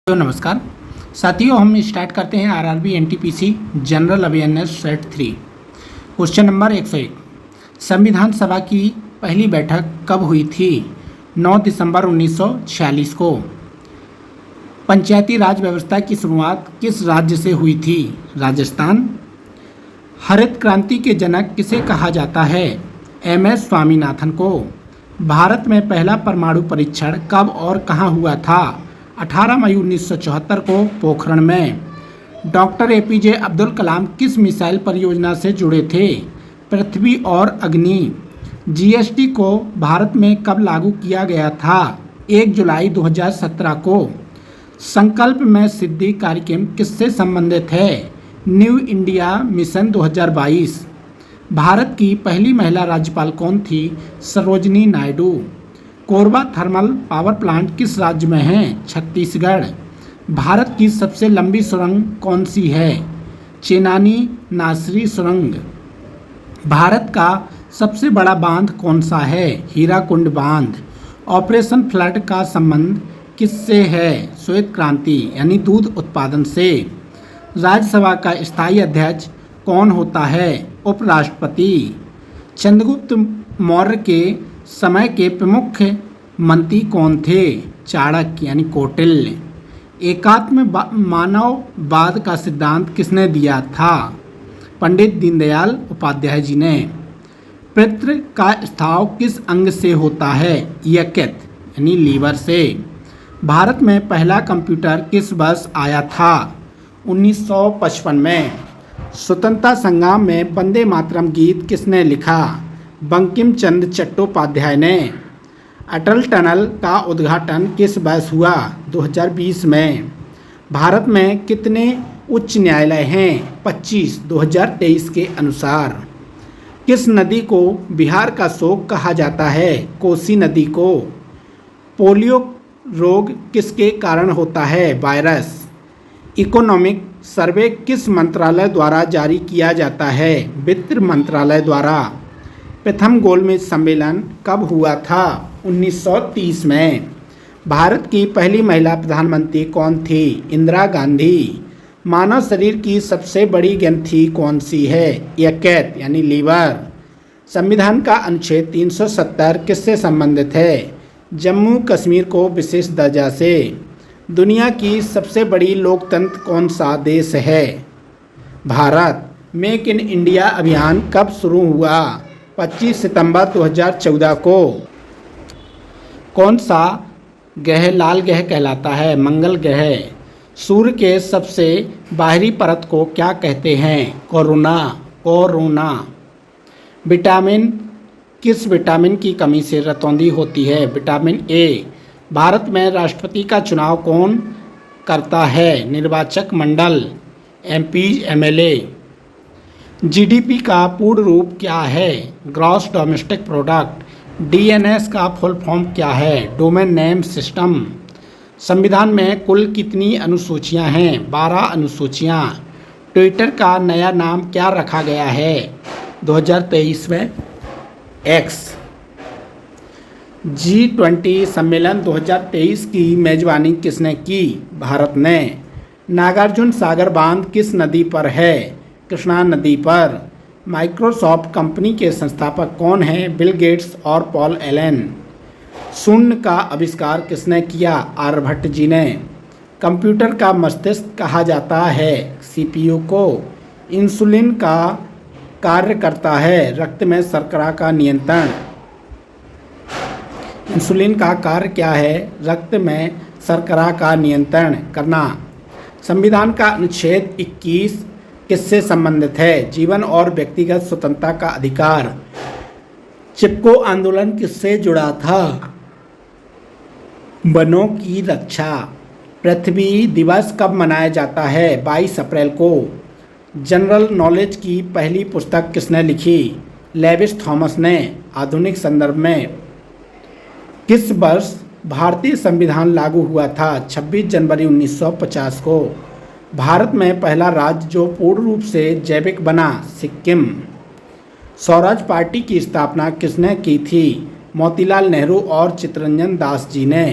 तो नमस्कार साथियों, हम स्टार्ट करते हैं RRB NTPC general awareness set 3। Question number 101। संविधान सभा की पहली बैठक कब हुई थी? 9 दिसंबर 1946 को। पंचायती राज व्यवस्था की शुरुआत किस राज्य से हुई थी? राजस्थान। हरित क्रांति के जनक किसे कहा जाता है? एम.एस. स्वामीनाथन को। भारत में पहला परमाणु परीक्षण कब और कहाँ हुआ था? 18 मई 1974 को पोखरण में। डॉक्टर एपीजे अब्दुल कलाम किस मिसाइल परियोजना से जुड़े थे? पृथ्वी और अग्नि। जीएसटी को भारत में कब लागू किया गया था? 1 जुलाई 2017 को। संकल्प में सिद्धि कार्यक्रम किससे संबंधित है? New India mission 2022। भारत की पहली महिला राज्यपाल कौन थी? Sarojini Naidu. Korba thermal power plant किस राज्य में है? छत्तीसगढ़। भारत की सबसे लंबी सुरंग कौन सी है? चेनानी नासरी सुरंग। भारत का सबसे बड़ा बांध कौन सा है? हीराकुंड बांध। ऑपरेशन फ्लड का संबंध किससे है? श्वेत क्रांति यानी दूध उत्पादन से। राज्यसभा का स्थायी अध्यक्ष कौन होता है? उपराष्ट्रपति। चंद्रगुप्त मौर्य के समय के प्रमुख मंत्री कौन थे? चाणक्य यानी कौटिल्य। एकात्म मानववाद का सिद्धांत किसने दिया था? पंडित दीनदयाल उपाध्याय जी ने। पितृ का स्त्राव किस अंग से होता है? यकृत यानी लीवर से। भारत में पहला कंप्यूटर किस वर्ष आया था? 1955 में। स्वतंत्रता संग्राम में वंदे मातरम गीत किसने लिखा? बंकिम चंद्र चट्टोपाध्याय ने। अटल टनल का उद्घाटन किस वर्ष हुआ? 2020 में। भारत में कितने उच्च न्यायालय हैं? 25 2023 के अनुसार। किस नदी को बिहार का शोक कहा जाता है? कोसी नदी को। पोलियो रोग किसके कारण होता है? वायरस। इकोनॉमिक सर्वे किस मंत्रालय द्वारा जारी किया जाता है? वित्त मंत्रालय द्वारा। प्रथम गोलमेज सम्मेलन कब हुआ था? 1930 में। भारत की पहली महिला प्रधानमंत्री कौन थी? इंदिरा गांधी। मानव शरीर की सबसे बड़ी ग्रंथि कौन सी है? यकृत यानी लीवर। संविधान का अनुच्छेद 370 किससे संबंधित है? जम्मू कश्मीर को विशेष दर्जा से। दुनिया की सबसे बड़ी लोकतंत्र कौन सा देश है? भारत। मेक इन इंडिया अभियान कब शुरू हुआ? 25 सितंबर 2014 को। कौन सा ग्रह लाल ग्रह कहलाता है? मंगल ग्रह। सूर्य के सबसे बाहरी परत को क्या कहते हैं? कोरोना। विटामिन किस विटामिन की कमी से रतौंधी होती है? Vitamin A. भारत में राष्ट्रपति का चुनाव कौन करता है? निर्वाचक मंडल। MP MLA. जीडीपी का पूर्ण रूप क्या है? Gross domestic product. डीएनएस का फुल फॉर्म क्या है? Domain name system. संविधान में कुल कितनी अनुसूचियां हैं? 12 अनुसूचियां। ट्विटर का नया नाम क्या रखा गया है? 2023 में एक्स। G20 सम्मेलन 2023 की मेजबानी किसने की? भारत ने। नागार्जुन सागर बांध किस नदी पर है? कृष्णा नदी पर। माइक्रोसॉफ्ट कंपनी के संस्थापक कौन हैं? बिल गेट्स और पॉल एलन। शून्य का आविष्कार किसने किया? आर्यभट्ट जी ने। कंप्यूटर का मस्तिष्क कहा जाता है? सीपीयू को। इंसुलिन का कार्य करता है? रक्त में शर्करा का नियंत्रण। इंसुलिन का कार्य क्या है? रक्त में शर्करा का नियंत्रण करना। संविधान का अनुच्छेद 21 किससे संबंधित है? जीवन और व्यक्तिगत स्वतंत्रता का अधिकार। चिपको आंदोलन किससे जुड़ा था? वनों की रक्षा। पृथ्वी दिवस कब मनाया जाता है? 22 अप्रैल को। जनरल नॉलेज की पहली पुस्तक किसने लिखी? लेविस थॉमस ने। आधुनिक संदर्भ में किस वर्ष भारतीय संविधान लागू हुआ था? 26 जनवरी 1950 को। भारत में पहला राज्य जो पूर्ण रूप से जैविक बना? सिक्किम। स्वराज पार्टी की स्थापना किसने की थी? मोतीलाल नेहरू और चित्तरंजन दास जी ने।